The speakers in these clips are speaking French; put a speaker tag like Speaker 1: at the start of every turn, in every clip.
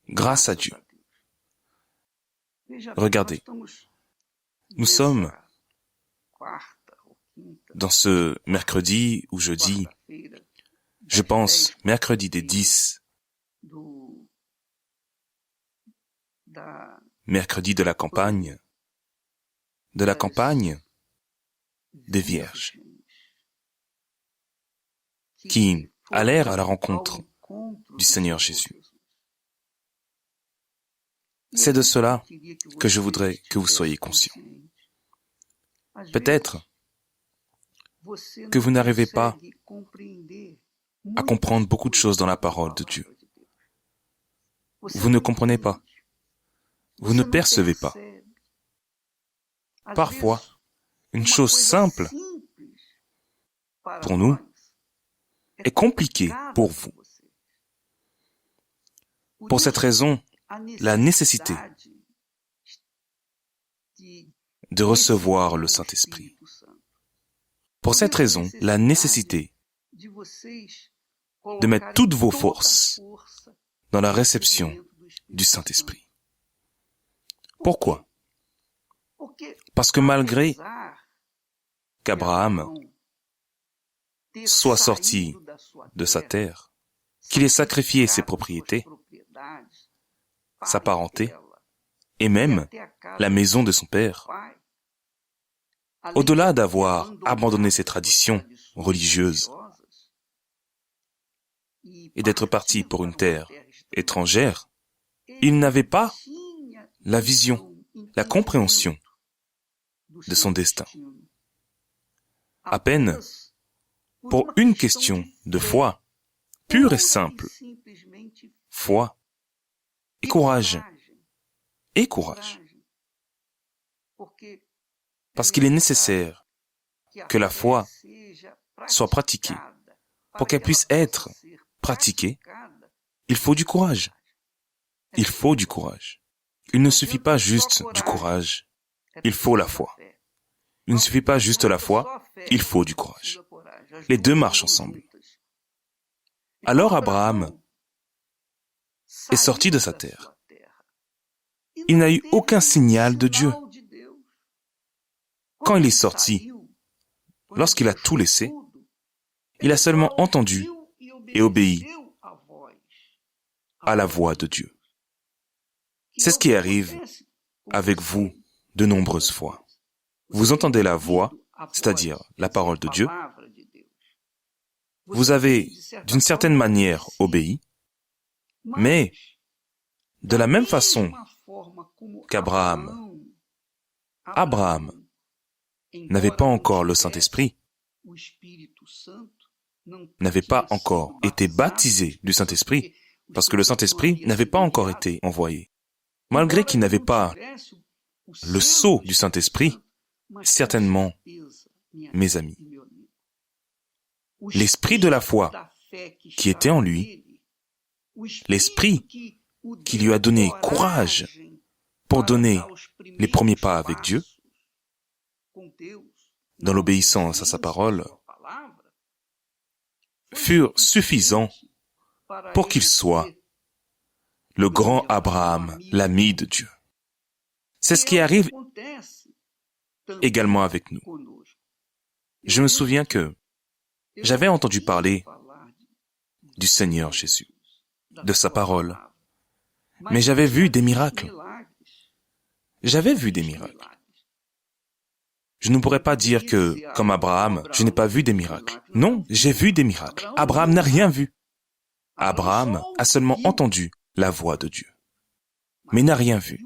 Speaker 1: Grâce à Dieu. Regardez, nous sommes dans ce mercredi ou jeudi, je pense mercredi des 10, mercredi de la campagne des Vierges, qui allèrent à la rencontre du Seigneur Jésus. C'est de cela que je voudrais que vous soyez conscients. Peut-être que vous n'arrivez pas à comprendre beaucoup de choses dans la parole de Dieu. Vous ne comprenez pas. Vous ne percevez pas. Parfois, une chose simple pour nous est compliquée pour vous. Pour cette raison, la nécessité de recevoir le Saint-Esprit. Pour cette raison, la nécessité de mettre toutes vos forces dans la réception du Saint-Esprit. Pourquoi? Parce que malgré qu'Abraham soit sorti de sa terre, qu'il ait sacrifié ses propriétés, sa parenté, et même la maison de son père, au-delà d'avoir abandonné ses traditions religieuses et d'être parti pour une terre étrangère, il n'avait pas la vision, la compréhension de son destin. À peine pour une question de foi, pure et simple, foi et courage. Et courage. Parce qu'il est nécessaire que la foi soit pratiquée. Pour qu'elle puisse être pratiquée, il faut du courage. Il faut du courage. Il ne suffit pas juste du courage, il faut la foi. Il ne suffit pas juste la foi, il faut du courage. Les deux marchent ensemble. Alors Abraham est sorti de sa terre. Il n'a eu aucun signal de Dieu. Quand il est sorti, lorsqu'il a tout laissé, il a seulement entendu et obéi à la voix de Dieu. C'est ce qui arrive avec vous de nombreuses fois. Vous entendez la voix, c'est-à-dire la parole de Dieu. Vous avez, d'une certaine manière, obéi, mais de la même façon qu'Abraham, Abraham n'avait pas encore le Saint-Esprit, n'avait pas encore été baptisé du Saint-Esprit, parce que le Saint-Esprit n'avait pas encore été envoyé. Malgré qu'il n'avait pas le sceau du Saint-Esprit, certainement, mes amis, l'esprit de la foi qui était en lui, l'esprit qui lui a donné courage pour donner les premiers pas avec Dieu, dans l'obéissance à sa parole, furent suffisants pour qu'il soit le grand Abraham, l'ami de Dieu. C'est ce qui arrive également avec nous. Je me souviens que j'avais entendu parler du Seigneur Jésus, de sa parole, mais j'avais vu des miracles. J'avais vu des miracles. Je ne pourrais pas dire que, comme Abraham, je n'ai pas vu des miracles. Non, j'ai vu des miracles. Abraham n'a rien vu. Abraham a seulement entendu la voix de Dieu, mais n'a rien vu.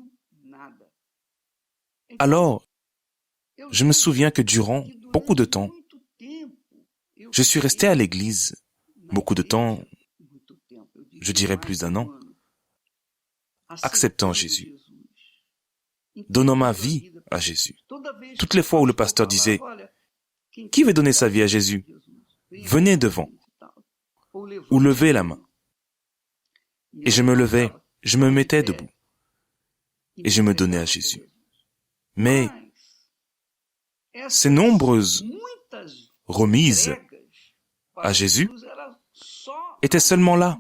Speaker 1: Alors, je me souviens que durant beaucoup de temps, je suis resté à l'église, beaucoup de temps, je dirais plus d'1 an, acceptant Jésus, donnant ma vie à Jésus. Toutes les fois où le pasteur disait « Qui veut donner sa vie à Jésus ?» Venez devant, ou levez la main. Et je me levais, je me mettais debout, et je me donnais à Jésus. Mais ces nombreuses remises à Jésus étaient seulement là,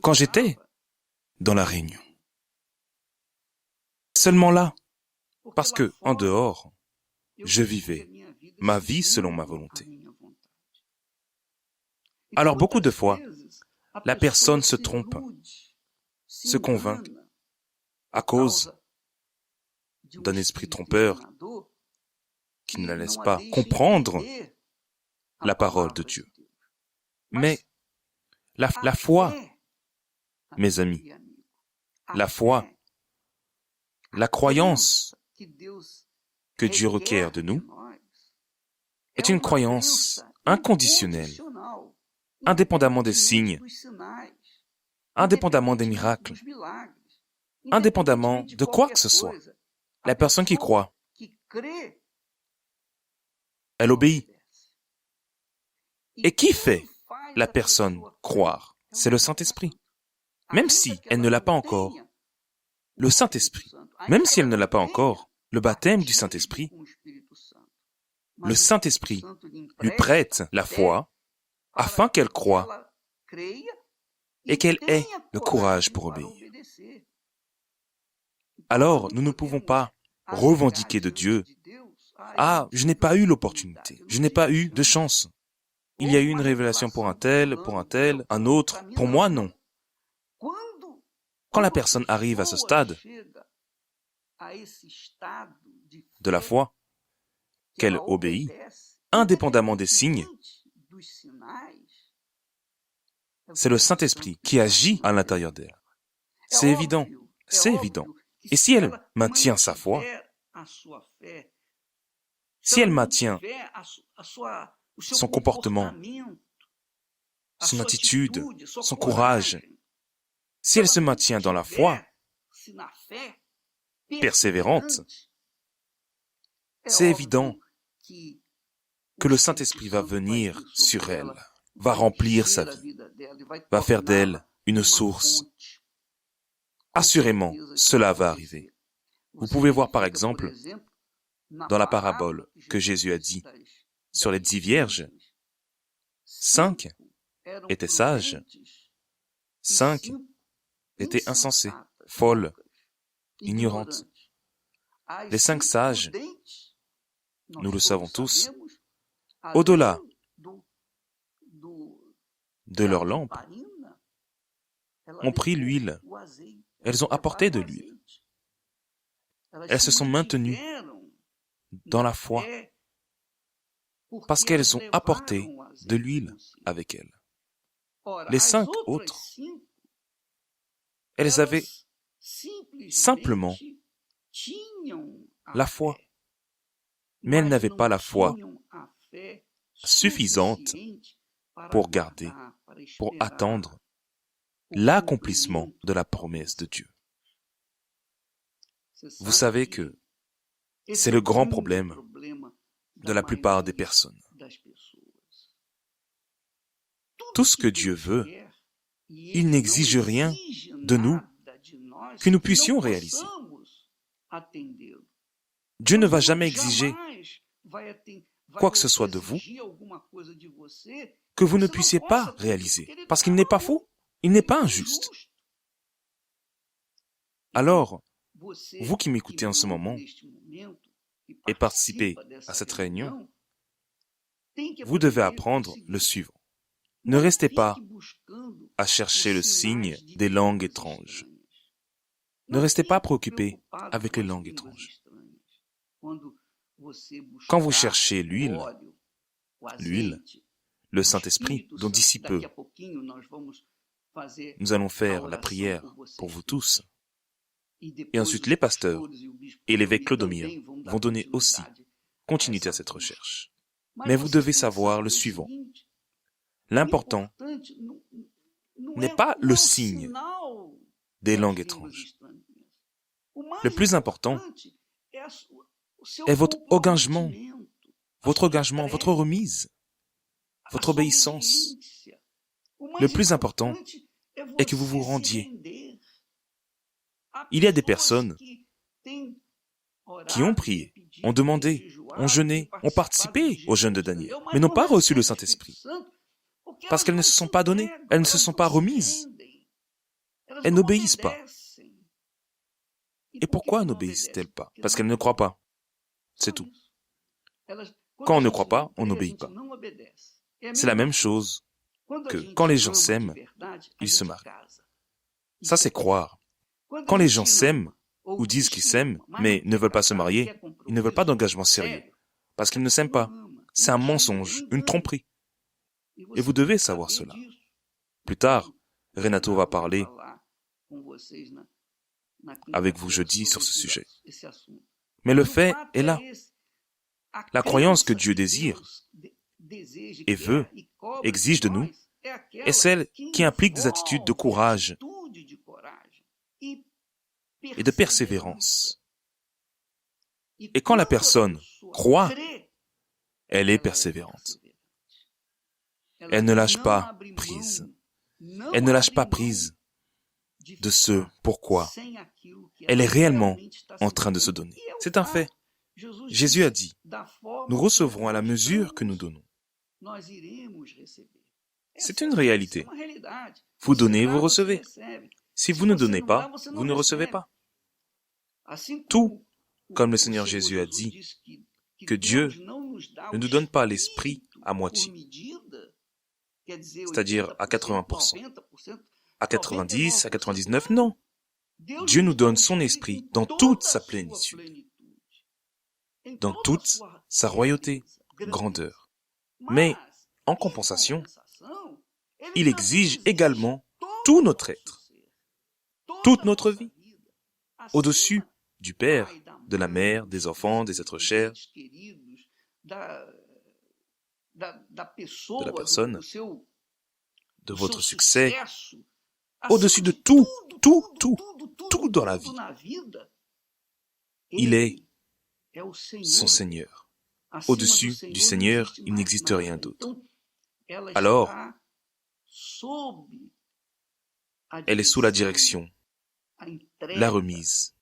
Speaker 1: quand j'étais dans la réunion. Seulement là, parce que, en dehors, je vivais ma vie selon ma volonté. Alors beaucoup de fois, la personne se trompe, se convainc à cause d'un esprit trompeur qui ne la laisse pas comprendre la parole de Dieu. Mais la foi, mes amis, la foi, la croyance que Dieu requiert de nous est une croyance inconditionnelle, indépendamment des signes, indépendamment des miracles, indépendamment de quoi que ce soit. La personne qui croit, elle obéit. Et qui fait la personne croire? C'est le Saint-Esprit. Même si elle ne l'a pas encore, le Saint-Esprit, même si elle ne l'a pas encore, le baptême du Saint-Esprit, le Saint-Esprit lui prête la foi afin qu'elle croie et qu'elle ait le courage pour obéir. Alors, nous ne pouvons pas revendiquer de Dieu: ah, je n'ai pas eu l'opportunité, je n'ai pas eu de chance. Il y a eu une révélation pour un tel, un autre. Pour moi, non. Quand la personne arrive à ce stade de la foi, qu'elle obéit, indépendamment des signes, c'est le Saint-Esprit qui agit à l'intérieur d'elle. C'est évident, c'est évident. Et si elle maintient sa foi, si elle maintient son comportement, son attitude, son courage, si elle se maintient dans la foi, persévérante, c'est évident que le Saint-Esprit va venir sur elle, va remplir sa vie, va faire d'elle une source. Assurément, cela va arriver. Vous pouvez voir par exemple, dans la parabole que Jésus a dit sur les 10 vierges, 5 étaient sages, 5 étaient insensées, folles, ignorantes. Les 5 sages, nous le savons tous, au-delà de leur lampe, ont pris l'huile. Elles ont apporté de l'huile. Elles se sont maintenues dans la foi parce qu'elles ont apporté de l'huile avec elles. Les 5 autres, elles avaient simplement la foi, mais elles n'avaient pas la foi suffisante pour garder, pour attendre l'accomplissement de la promesse de Dieu. Vous savez que c'est le grand problème de la plupart des personnes. Tout ce que Dieu veut, il n'exige rien de nous que nous puissions réaliser. Dieu ne va jamais exiger quoi que ce soit de vous que vous ne puissiez pas réaliser, parce qu'il n'est pas faux, il n'est pas injuste. Alors, vous qui m'écoutez en ce moment et participez à cette réunion, vous devez apprendre le suivant. Ne restez pas à chercher le signe des langues étranges. Ne restez pas préoccupés avec les langues étranges. Quand vous cherchez l'huile, le Saint-Esprit, dont d'ici peu, nous allons faire la prière pour vous tous. Et ensuite, les pasteurs et l'évêque Clodomir vont donner aussi continuité à cette recherche. Mais vous devez savoir le suivant. L'important n'est pas le signe des langues étranges. Le plus important est votre engagement, votre remise, votre obéissance. Le plus important est que vous vous rendiez. Il y a des personnes qui ont prié, ont demandé, ont jeûné, ont participé au jeûne de Daniel, mais n'ont pas reçu le Saint-Esprit. Parce qu'elles ne se sont pas données, elles ne se sont pas remises. Elles n'obéissent pas. Et pourquoi n'obéissent-elles pas? Parce qu'elles ne croient pas. C'est tout. Quand on ne croit pas, on n'obéit pas. C'est la même chose que quand les gens s'aiment, ils se marient. Ça, c'est croire. Quand les gens s'aiment ou disent qu'ils s'aiment, mais ne veulent pas se marier, ils ne veulent pas d'engagement sérieux, parce qu'ils ne s'aiment pas. C'est un mensonge, une tromperie. Et vous devez savoir cela. Plus tard, Renato va parler avec vous jeudi sur ce sujet. Mais le fait est là. La croyance que Dieu désire et veut, exige de nous, est celle qui implique des attitudes de courage et de persévérance. Et quand la personne croit, elle est persévérante. Elle ne lâche pas prise. Elle ne lâche pas prise de ce pourquoi elle est réellement en train de se donner. C'est un fait. Jésus a dit, nous recevrons à la mesure que nous donnons. C'est une réalité. Vous donnez, vous recevez. Si vous ne donnez pas, vous ne recevez pas. Tout, comme le Seigneur Jésus a dit, que Dieu ne nous donne pas l'esprit à moitié, c'est-à-dire à 80%, à 90%, à 99%, non. Dieu nous donne son esprit dans toute sa plénitude, dans toute sa royauté, grandeur. Mais, en compensation, il exige également tout notre être, toute notre vie, au-dessus du Père, de la mère, des enfants, des êtres chers, de la personne, de votre succès, au-dessus de tout dans la vie. Il est son Seigneur. Au-dessus du Seigneur, il n'existe rien d'autre. Alors, elle est sous la direction, la remise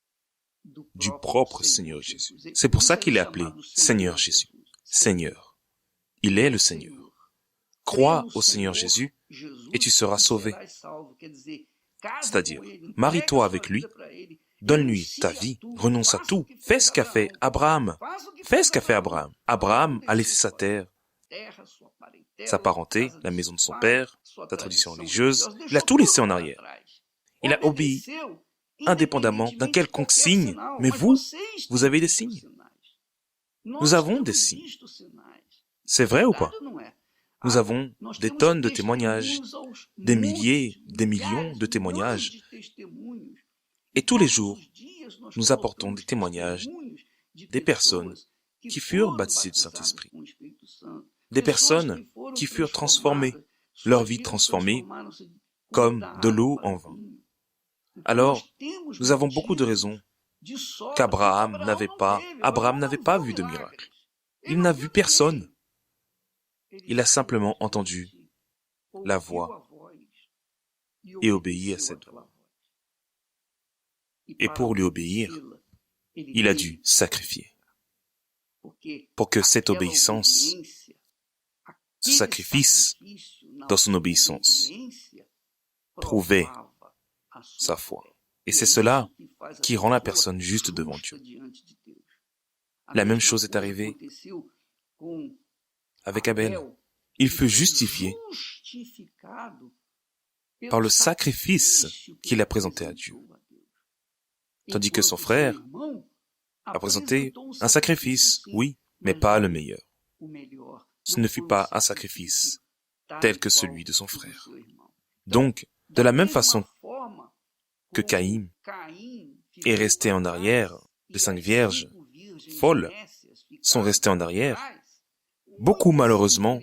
Speaker 1: du propre Seigneur Jésus. C'est pour ça qu'il est appelé Seigneur Jésus. Seigneur. Il est le Seigneur. Crois au Seigneur Jésus et tu seras sauvé. C'est-à-dire, marie-toi avec lui, donne-lui ta vie, renonce à tout. Fais ce qu'a fait Abraham. Fais ce qu'a fait Abraham. Abraham a laissé sa terre, sa parenté, la maison de son père, sa tradition religieuse. Il a tout laissé en arrière. Il a obéi, indépendamment d'un quelconque signe. Mais vous avez des signes. Nous avons des signes. C'est vrai ou pas? Nous avons des tonnes de témoignages, des milliers, des millions de témoignages. Et tous les jours, nous apportons des témoignages des personnes qui furent baptisées du Saint-Esprit. Des personnes qui furent transformées, leur vie transformée comme de l'eau en vin. Alors, nous avons beaucoup de raisons qu'Abraham n'avait pas vu de miracle. Il n'a vu personne. Il a simplement entendu la voix et obéi à cette voix. Et pour lui obéir, il a dû sacrifier. Pour que cette obéissance, ce sacrifice dans son obéissance, prouvait sa foi. Et c'est cela qui rend la personne juste devant Dieu. La même chose est arrivée avec Abel. Il fut justifié par le sacrifice qu'il a présenté à Dieu. Tandis que son frère a présenté un sacrifice, oui, mais pas le meilleur. Ce ne fut pas un sacrifice tel que celui de son frère. Donc, de la même façon que Caïn est resté en arrière, les 5 vierges folles sont restées en arrière, beaucoup malheureusement,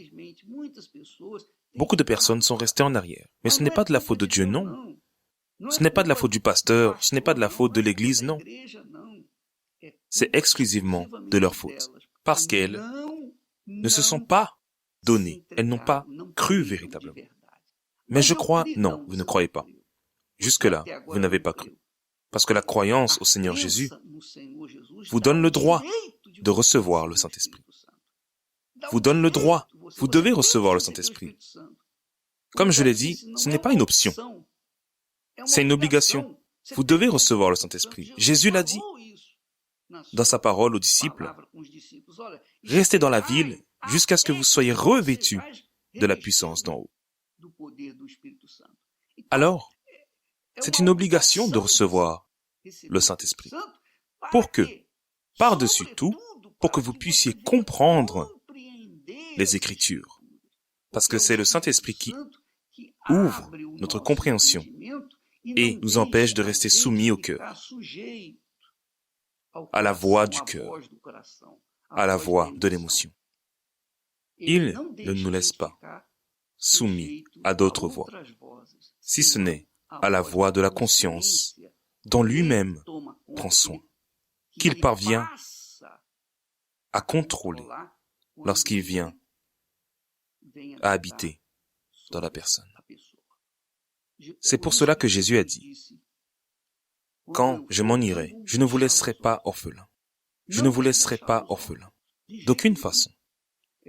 Speaker 1: beaucoup de personnes sont restées en arrière. Mais ce n'est pas de la faute de Dieu, non. Ce n'est pas de la faute du pasteur, ce n'est pas de la faute de l'Église, non. C'est exclusivement de leur faute. Parce qu'elles ne se sont pas données, elles n'ont pas cru véritablement. Mais je crois, non, vous ne croyez pas. Jusque-là, vous n'avez pas cru. Parce que la croyance au Seigneur Jésus vous donne le droit de recevoir le Saint-Esprit. Vous donne le droit, vous devez recevoir le Saint-Esprit. Comme je l'ai dit, ce n'est pas une option. C'est une obligation. Vous devez recevoir le Saint-Esprit. Jésus l'a dit dans sa parole aux disciples. Restez dans la ville jusqu'à ce que vous soyez revêtus de la puissance d'en haut. Alors, c'est une obligation de recevoir le Saint-Esprit. Pour que, par-dessus tout, pour que vous puissiez comprendre les Écritures. Parce que c'est le Saint-Esprit qui ouvre notre compréhension et nous empêche de rester soumis au cœur, à la voix du cœur, à la voix de l'émotion. Il ne nous laisse pas soumis à d'autres voix, si ce n'est à la voix de la conscience dont lui-même prend soin, qu'il parvient à contrôler lorsqu'il vient à habiter dans la personne. C'est pour cela que Jésus a dit, « Quand je m'en irai, je ne vous laisserai pas orphelins. Je ne vous laisserai pas orphelins. » D'aucune façon.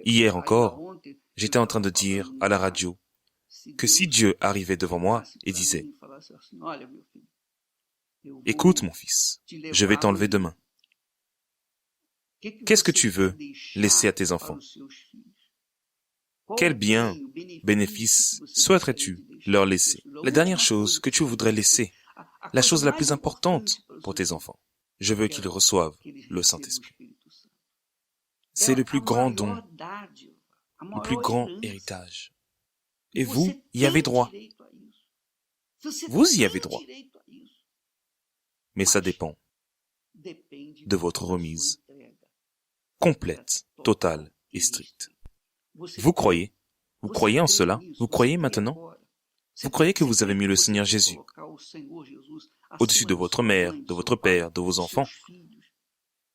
Speaker 1: Hier encore, j'étais en train de dire à la radio que si Dieu arrivait devant moi et disait, « Écoute mon fils, je vais t'enlever demain. Qu'est-ce que tu veux laisser à tes enfants? Quel bien, bénéfice souhaiterais-tu leur laisser? La dernière chose que tu voudrais laisser, la chose la plus importante pour tes enfants, je veux qu'ils reçoivent le Saint-Esprit. C'est le plus grand don, le plus grand héritage. Et vous y avez droit. Vous y avez droit. Mais ça dépend de votre remise complète, totale et stricte. Vous croyez en cela? Vous croyez maintenant? Vous croyez que vous avez mis le Seigneur Jésus au-dessus de votre mère, de votre père, de vos enfants,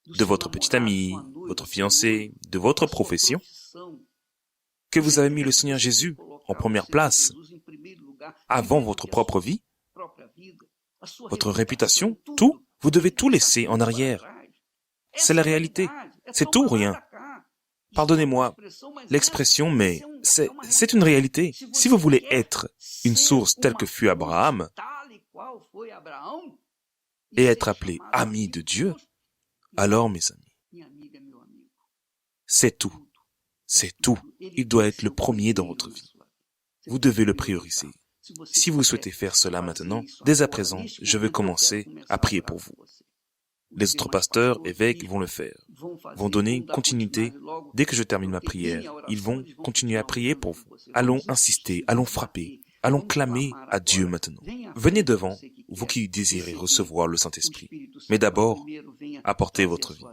Speaker 1: de votre petite amie, votre fiancé, de votre profession? Que vous avez mis le Seigneur Jésus en première place avant votre propre vie, votre réputation, tout? Vous devez tout laisser en arrière. C'est la réalité. C'est tout ou rien. Pardonnez-moi l'expression, mais c'est une réalité. Si vous voulez être une source telle que fut Abraham et être appelé ami de Dieu, alors, mes amis, c'est tout. C'est tout. Il doit être le premier dans votre vie. Vous devez le prioriser. Si vous souhaitez faire cela maintenant, dès à présent, je vais commencer à prier pour vous. Les autres pasteurs, évêques vont le faire, vont donner une continuité. Dès que je termine ma prière, ils vont continuer à prier pour vous. Allons insister, allons frapper, allons clamer à Dieu maintenant. Venez devant, vous qui désirez recevoir le Saint-Esprit. Mais d'abord, apportez votre vie.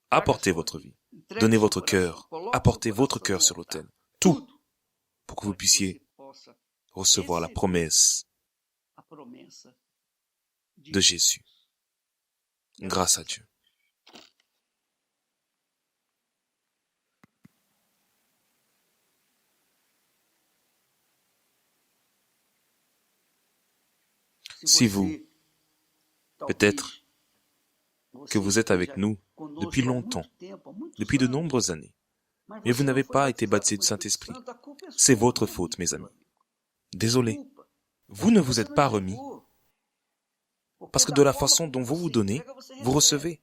Speaker 1: Apportez votre vie. Donnez votre cœur. Apportez votre cœur sur l'autel. Tout, pour que vous puissiez recevoir la promesse de Jésus. Grâce à Dieu. Si vous, peut-être que vous êtes avec nous depuis longtemps, depuis de nombreuses années, mais vous n'avez pas été baptisé du Saint-Esprit, c'est votre faute, mes amis. Désolé, vous ne vous êtes pas remis, parce que de la façon dont vous vous donnez, vous recevez.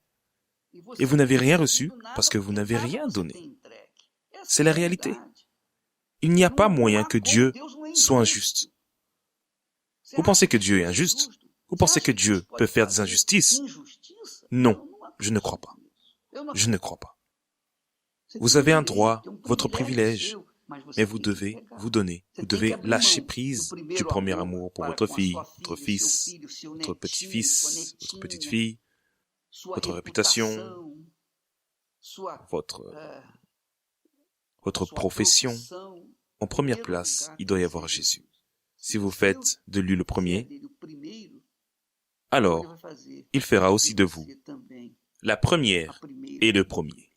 Speaker 1: Et vous n'avez rien reçu parce que vous n'avez rien donné. C'est la réalité. Il n'y a pas moyen que Dieu soit injuste. Vous pensez que Dieu est injuste? Vous pensez que Dieu peut faire des injustices? Non, je ne crois pas. Je ne crois pas. Vous avez un droit, votre privilège, mais vous devez vous donner. Vous devez lâcher prise du premier amour pour votre fille, votre fils, votre petit-fils, votre petite-fille, votre réputation, votre profession. En première place, il doit y avoir Jésus. Si vous faites de lui le premier, alors il fera aussi de vous la première et le premier.